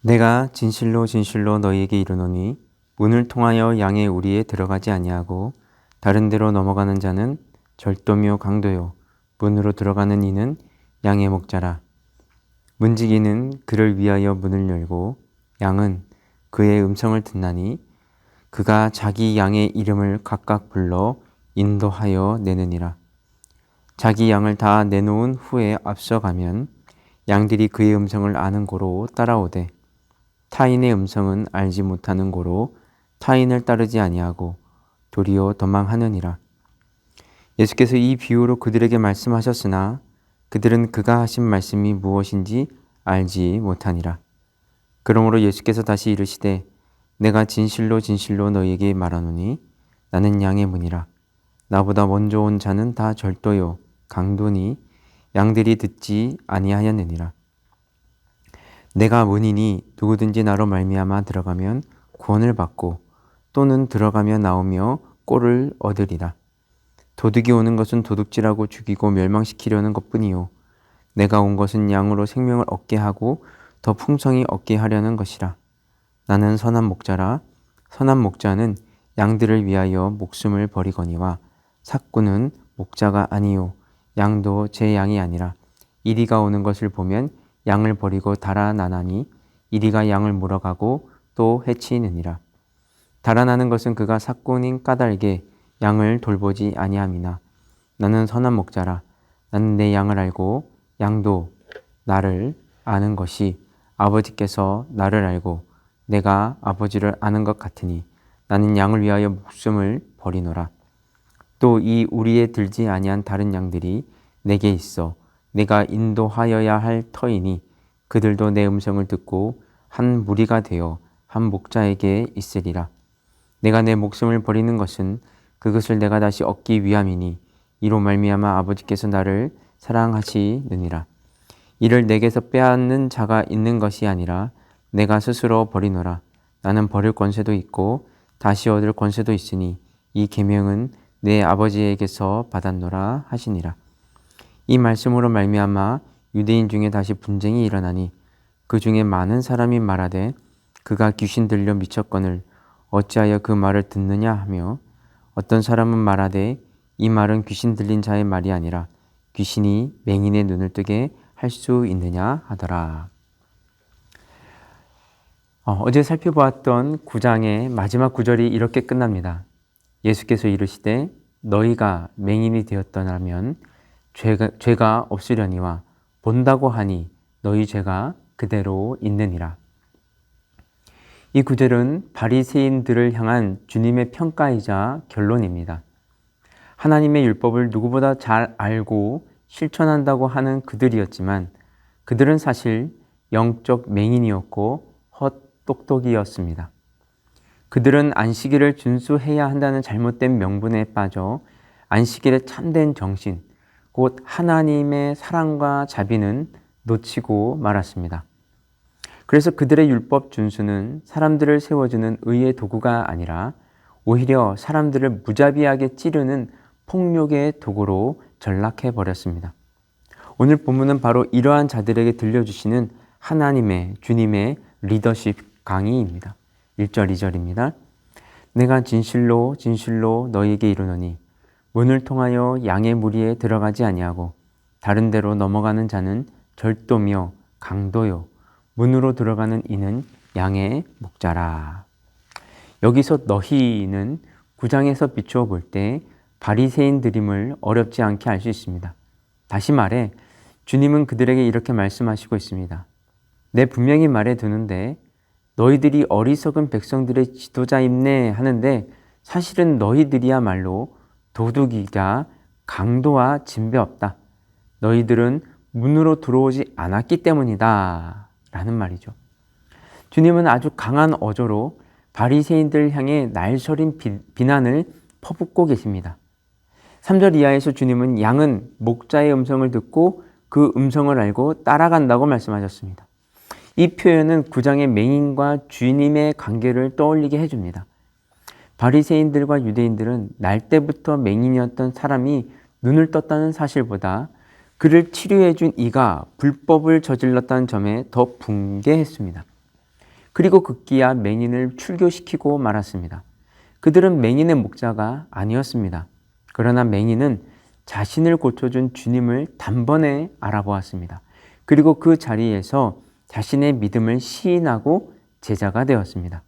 내가 진실로 진실로 너희에게 이르노니 문을 통하여 양의 우리에 들어가지 아니하고 다른 데로 넘어가는 자는 절도며 강도요 문으로 들어가는 이는 양의 목자라. 문지기는 그를 위하여 문을 열고 양은 그의 음성을 듣나니 그가 자기 양의 이름을 각각 불러 인도하여 내느니라. 자기 양을 다 내놓은 후에 앞서가면 양들이 그의 음성을 아는 고로 따라오되 타인의 음성은 알지 못하는 고로 타인을 따르지 아니하고 도리어 도망하느니라. 예수께서 이 비유로 그들에게 말씀하셨으나 그들은 그가 하신 말씀이 무엇인지 알지 못하니라. 그러므로 예수께서 다시 이르시되 내가 진실로 진실로 너희에게 말하노니 나는 양의 문이라. 나보다 먼저 온 자는 다 절도요 강도니 양들이 듣지 아니하였느니라. 내가 문이니 누구든지 나로 말미암아 들어가면 구원을 받고 또는 들어가며 나오며 꼴을 얻으리라. 도둑이 오는 것은 도둑질하고 죽이고 멸망시키려는 것뿐이요 내가 온 것은 양으로 생명을 얻게 하고 더 풍성히 얻게 하려는 것이라. 나는 선한 목자라. 선한 목자는 양들을 위하여 목숨을 버리거니와 삭구는 목자가 아니요 양도 제 양이 아니라 이리가 오는 것을 보면 양을 버리고 달아나나니 이리가 양을 물어가고 또 해치느니라. 달아나는 것은 그가 삭군인 까닭에 양을 돌보지 아니함이나 나는 선한 목자라. 나는 내 양을 알고 양도 나를 아는 것이 아버지께서 나를 알고 내가 아버지를 아는 것 같으니 나는 양을 위하여 목숨을 버리노라. 또 이 우리에 들지 아니한 다른 양들이 내게 있어 내가 인도하여야 할 터이니 그들도 내 음성을 듣고 한 무리가 되어 한 목자에게 있으리라. 내가 내 목숨을 버리는 것은 그것을 내가 다시 얻기 위함이니 이로 말미암아 아버지께서 나를 사랑하시느니라. 이를 내게서 빼앗는 자가 있는 것이 아니라 내가 스스로 버리노라. 나는 버릴 권세도 있고 다시 얻을 권세도 있으니 이 계명은 내 아버지에게서 받았노라 하시니라. 이 말씀으로 말미암아 유대인 중에 다시 분쟁이 일어나니 그 중에 많은 사람이 말하되 그가 귀신 들려 미쳤거늘 어찌하여 그 말을 듣느냐 하며 어떤 사람은 말하되 이 말은 귀신 들린 자의 말이 아니라 귀신이 맹인의 눈을 뜨게 할 수 있느냐 하더라. 어제 살펴보았던 9장의 마지막 구절이 이렇게 끝납니다. 예수께서 이르시되 너희가 맹인이 되었더라면 죄가 없으려니와 본다고 하니 너희 죄가 그대로 있느니라. 이 구절은 바리새인들을 향한 주님의 평가이자 결론입니다. 하나님의 율법을 누구보다 잘 알고 실천한다고 하는 그들이었지만 그들은 사실 영적 맹인이었고 헛똑똑이었습니다. 그들은 안식일을 준수해야 한다는 잘못된 명분에 빠져 안식일의 참된 정신, 곧 하나님의 사랑과 자비는 놓치고 말았습니다. 그래서 그들의 율법 준수는 사람들을 세워주는 의의 도구가 아니라 오히려 사람들을 무자비하게 찌르는 폭력의 도구로 전락해버렸습니다. 오늘 본문은 바로 이러한 자들에게 들려주시는 하나님의 주님의 리더십 강의입니다. 1절 2절입니다. 내가 진실로 진실로 너희에게 이르노니 문을 통하여 양의 무리에 들어가지 아니하고 다른 데로 넘어가는 자는 절도며 강도요 문으로 들어가는 이는 양의 목자라. 여기서 너희는 9장에서 비추어 볼 때 바리새인들임을 어렵지 않게 알 수 있습니다. 다시 말해 주님은 그들에게 이렇게 말씀하시고 있습니다. 내 분명히 말해 두는데 너희들이 어리석은 백성들의 지도자임네 하는데 사실은 너희들이야말로 도둑이자 강도와 진배 없다. 너희들은 문으로 들어오지 않았기 때문이다 라는 말이죠. 주님은 아주 강한 어조로 바리새인들 향해 날서린 비난을 퍼붓고 계십니다. 3절 이하에서 주님은 양은 목자의 음성을 듣고 그 음성을 알고 따라간다고 말씀하셨습니다. 이 표현은 9장의 맹인과 주님의 관계를 떠올리게 해줍니다. 바리새인들과 유대인들은 날 때부터 맹인이었던 사람이 눈을 떴다는 사실보다 그를 치료해 준 이가 불법을 저질렀다는 점에 더 분개했습니다. 그리고 급기야 맹인을 출교시키고 말았습니다. 그들은 맹인의 목자가 아니었습니다. 그러나 맹인은 자신을 고쳐준 주님을 단번에 알아보았습니다. 그리고 그 자리에서 자신의 믿음을 시인하고 제자가 되었습니다.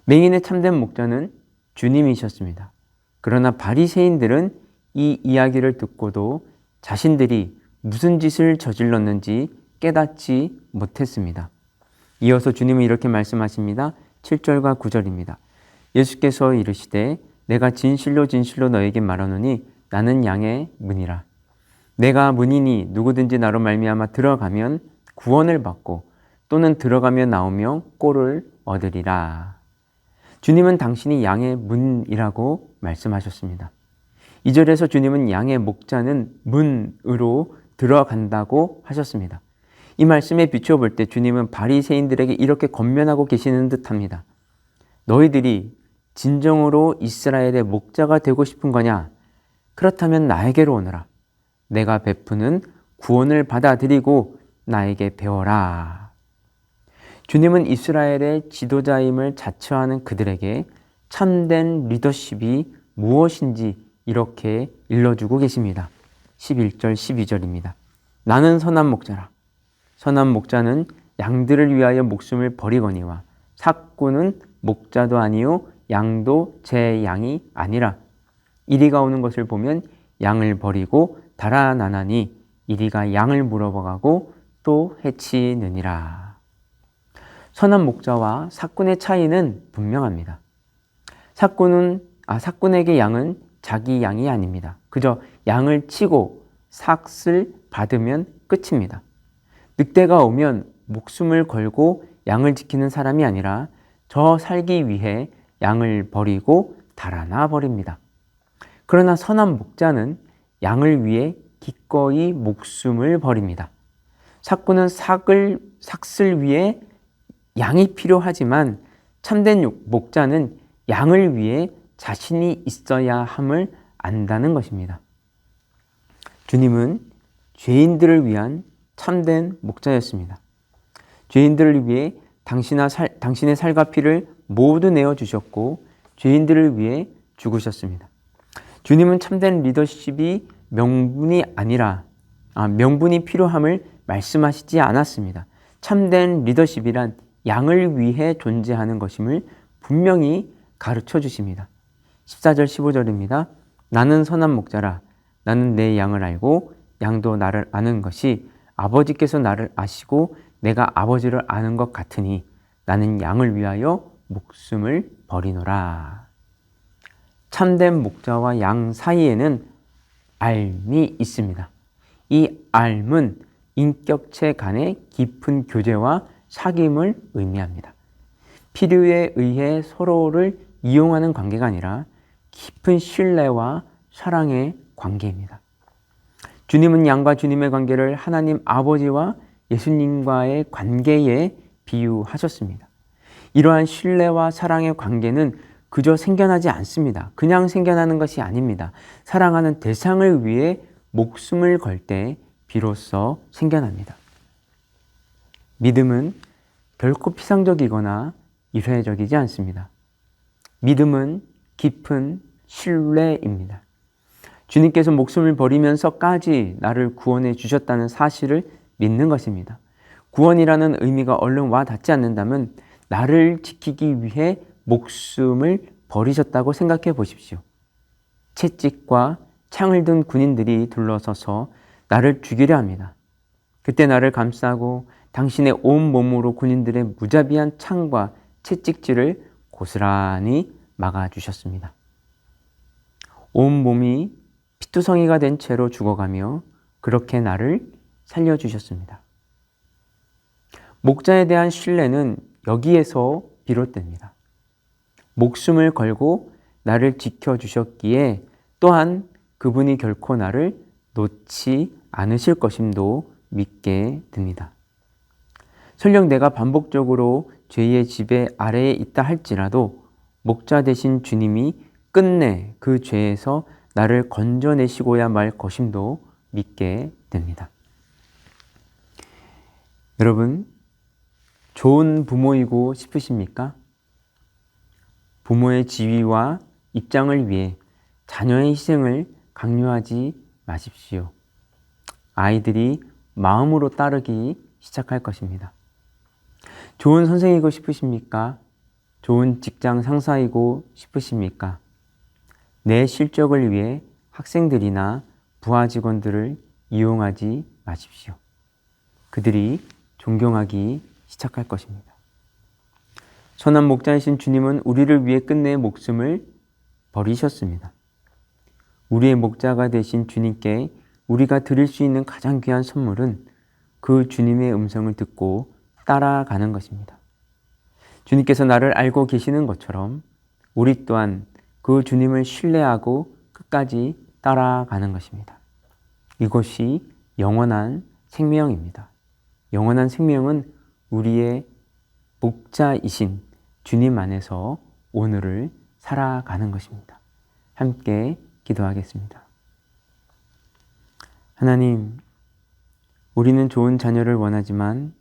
맹인의 참된 목자는 주님이셨습니다. 그러나 바리새인들은 이 이야기를 듣고도 자신들이 무슨 짓을 저질렀는지 깨닫지 못했습니다. 이어서 주님은 이렇게 말씀하십니다. 7절과 9절입니다. 예수께서 이르시되 내가 진실로 진실로 너에게 말하노니 나는 양의 문이라. 내가 문이니 누구든지 나로 말미암아 들어가면 구원을 받고 또는 들어가며 나오며 꼴을 얻으리라. 주님은 당신이 양의 문이라고 말씀하셨습니다. 2절에서 주님은 양의 목자는 문으로 들어간다고 하셨습니다. 이 말씀에 비추어 볼 때 주님은 바리새인들에게 이렇게 권면하고 계시는 듯합니다. 너희들이 진정으로 이스라엘의 목자가 되고 싶은 거냐? 그렇다면 나에게로 오너라. 내가 베푸는 구원을 받아들이고 나에게 배워라. 주님은 이스라엘의 지도자임을 자처하는 그들에게 참된 리더십이 무엇인지 이렇게 일러주고 계십니다. 11절, 12절입니다. 나는 선한 목자라. 선한 목자는 양들을 위하여 목숨을 버리거니와 삭구는 목자도 아니요 양도 제 양이 아니라. 이리가 오는 것을 보면 양을 버리고 달아나나니 이리가 양을 물어봐가고 또 해치느니라. 선한 목자와 삭군의 차이는 분명합니다. 삭군에게 양은 자기 양이 아닙니다. 그저 양을 치고 삭을 받으면 끝입니다. 늑대가 오면 목숨을 걸고 양을 지키는 사람이 아니라 저 살기 위해 양을 버리고 달아나 버립니다. 그러나 선한 목자는 양을 위해 기꺼이 목숨을 버립니다. 삭군은 삭을 위해 양이 필요하지만 참된 목자는 양을 위해 자신이 있어야 함을 안다는 것입니다. 주님은 죄인들을 위한 참된 목자였습니다. 죄인들을 위해 당신의 살과 피를 모두 내어주셨고 죄인들을 위해 죽으셨습니다. 주님은 참된 리더십이 명분이 필요함을 말씀하시지 않았습니다. 참된 리더십이란 양을 위해 존재하는 것임을 분명히 가르쳐 주십니다. 14절 15절입니다. 나는 선한 목자라. 나는 내 양을 알고 양도 나를 아는 것이 아버지께서 나를 아시고 내가 아버지를 아는 것 같으니 나는 양을 위하여 목숨을 버리노라. 참된 목자와 양 사이에는 알미 있습니다. 이 알은 인격체 간의 깊은 교제와 사귐을 의미합니다. 필요에 의해 서로를 이용하는 관계가 아니라 깊은 신뢰와 사랑의 관계입니다. 주님은 양과 주님의 관계를 하나님 아버지와 예수님과의 관계에 비유하셨습니다. 이러한 신뢰와 사랑의 관계는 그저 생겨나지 않습니다. 그냥 생겨나는 것이 아닙니다. 사랑하는 대상을 위해 목숨을 걸 때 비로소 생겨납니다. 믿음은 결코 피상적이거나 일회적이지 않습니다. 믿음은 깊은 신뢰입니다. 주님께서 목숨을 버리면서까지 나를 구원해 주셨다는 사실을 믿는 것입니다. 구원이라는 의미가 얼른 와 닿지 않는다면 나를 지키기 위해 목숨을 버리셨다고 생각해 보십시오. 채찍과 창을 든 군인들이 둘러서서 나를 죽이려 합니다. 그때 나를 감싸고 당신의 온 몸으로 군인들의 무자비한 창과 채찍질을 고스란히 막아주셨습니다. 온 몸이 피투성이가 된 채로 죽어가며 그렇게 나를 살려주셨습니다. 목자에 대한 신뢰는 여기에서 비롯됩니다. 목숨을 걸고 나를 지켜주셨기에 또한 그분이 결코 나를 놓지 않으실 것임도 믿게 됩니다. 설령 내가 반복적으로 죄의 지배 아래에 있다 할지라도 목자 되신 주님이 끝내 그 죄에서 나를 건져내시고야 말 것임도 믿게 됩니다. 여러분, 좋은 부모이고 싶으십니까? 부모의 지위와 입장을 위해 자녀의 희생을 강요하지 마십시오. 아이들이 마음으로 따르기 시작할 것입니다. 좋은 선생이고 싶으십니까? 좋은 직장 상사이고 싶으십니까? 내 실적을 위해 학생들이나 부하 직원들을 이용하지 마십시오. 그들이 존경하기 시작할 것입니다. 선한 목자이신 주님은 우리를 위해 끝내 목숨을 버리셨습니다. 우리의 목자가 되신 주님께 우리가 드릴 수 있는 가장 귀한 선물은 그 주님의 음성을 듣고 따라가는 것입니다. 주님께서 나를 알고 계시는 것처럼 우리 또한 그 주님을 신뢰하고 끝까지 따라가는 것입니다. 이것이 영원한 생명입니다. 영원한 생명은 우리의 목자이신 주님 안에서 오늘을 살아가는 것입니다. 함께 기도하겠습니다. 하나님, 우리는 좋은 자녀를 원하지만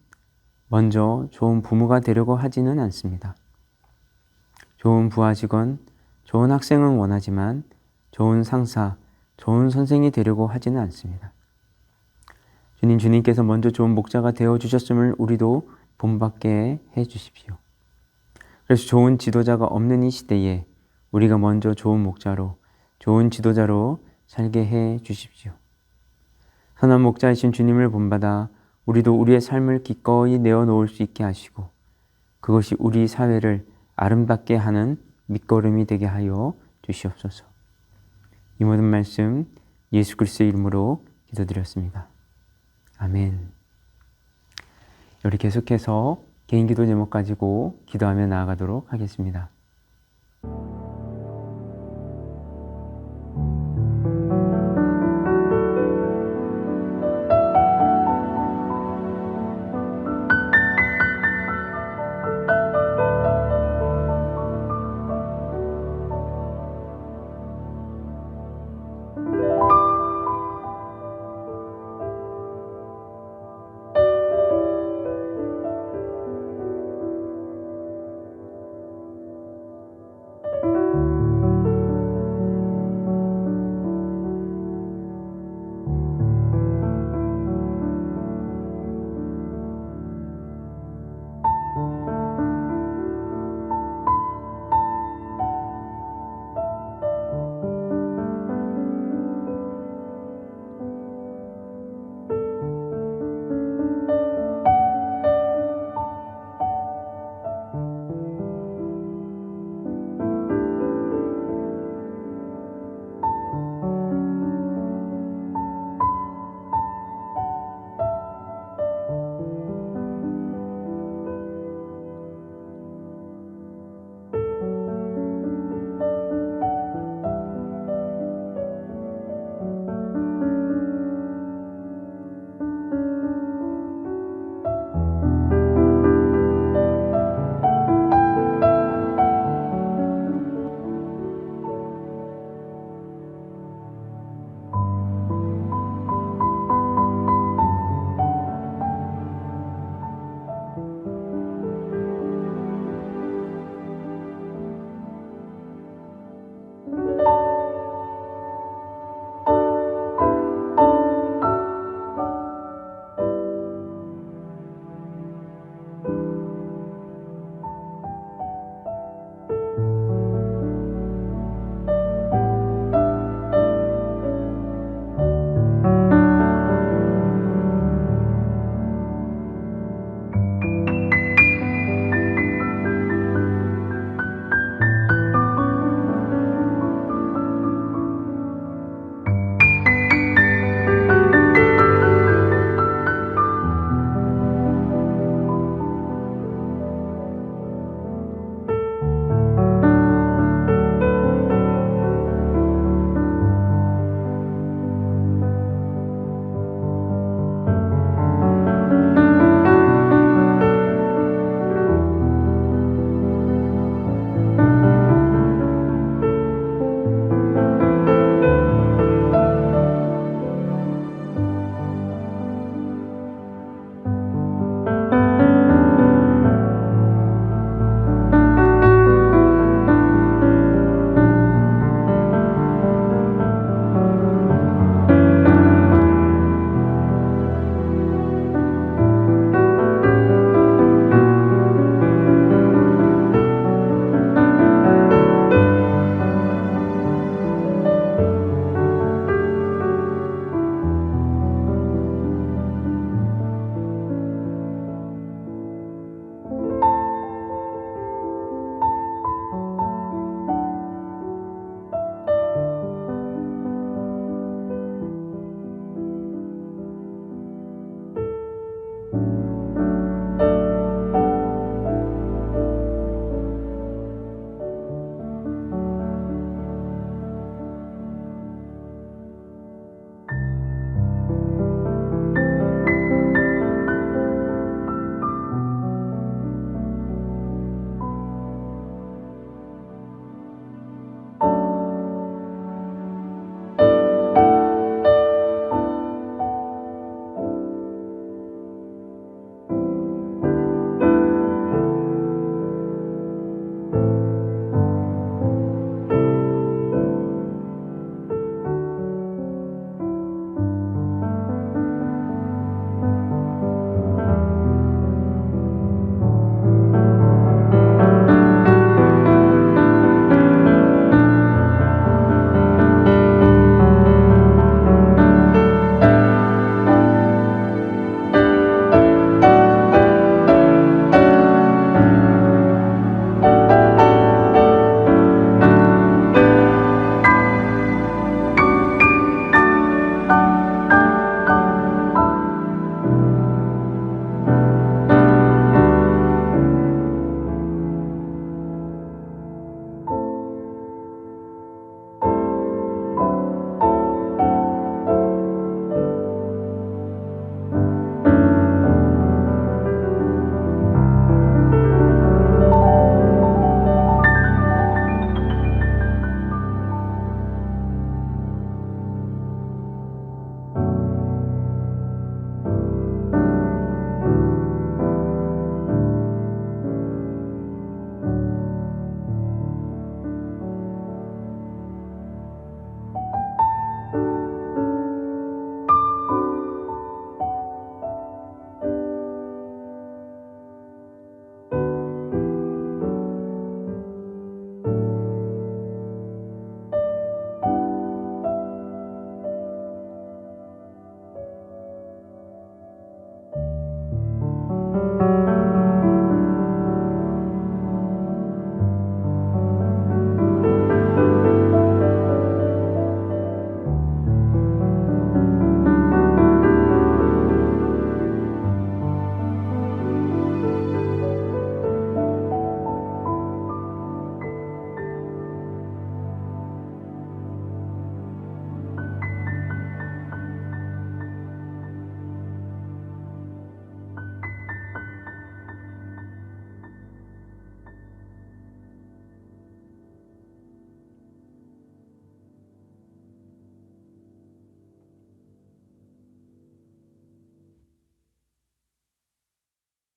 먼저 좋은 부모가 되려고 하지는 않습니다. 좋은 부하 직원, 좋은 학생은 원하지만 좋은 상사, 좋은 선생이 되려고 하지는 않습니다. 주님께서 먼저 좋은 목자가 되어주셨음을 우리도 본받게 해주십시오. 그래서 좋은 지도자가 없는 이 시대에 우리가 먼저 좋은 목자로, 좋은 지도자로 살게 해 주십시오. 선한 목자이신 주님을 본받아 우리도 우리의 삶을 기꺼이 내어놓을 수 있게 하시고 그것이 우리 사회를 아름답게 하는 밑거름이 되게 하여 주시옵소서. 이 모든 말씀 예수 그리스도의 이름으로 기도드렸습니다. 아멘. 우리 계속해서 개인 기도 제목 가지고 기도하며 나아가도록 하겠습니다.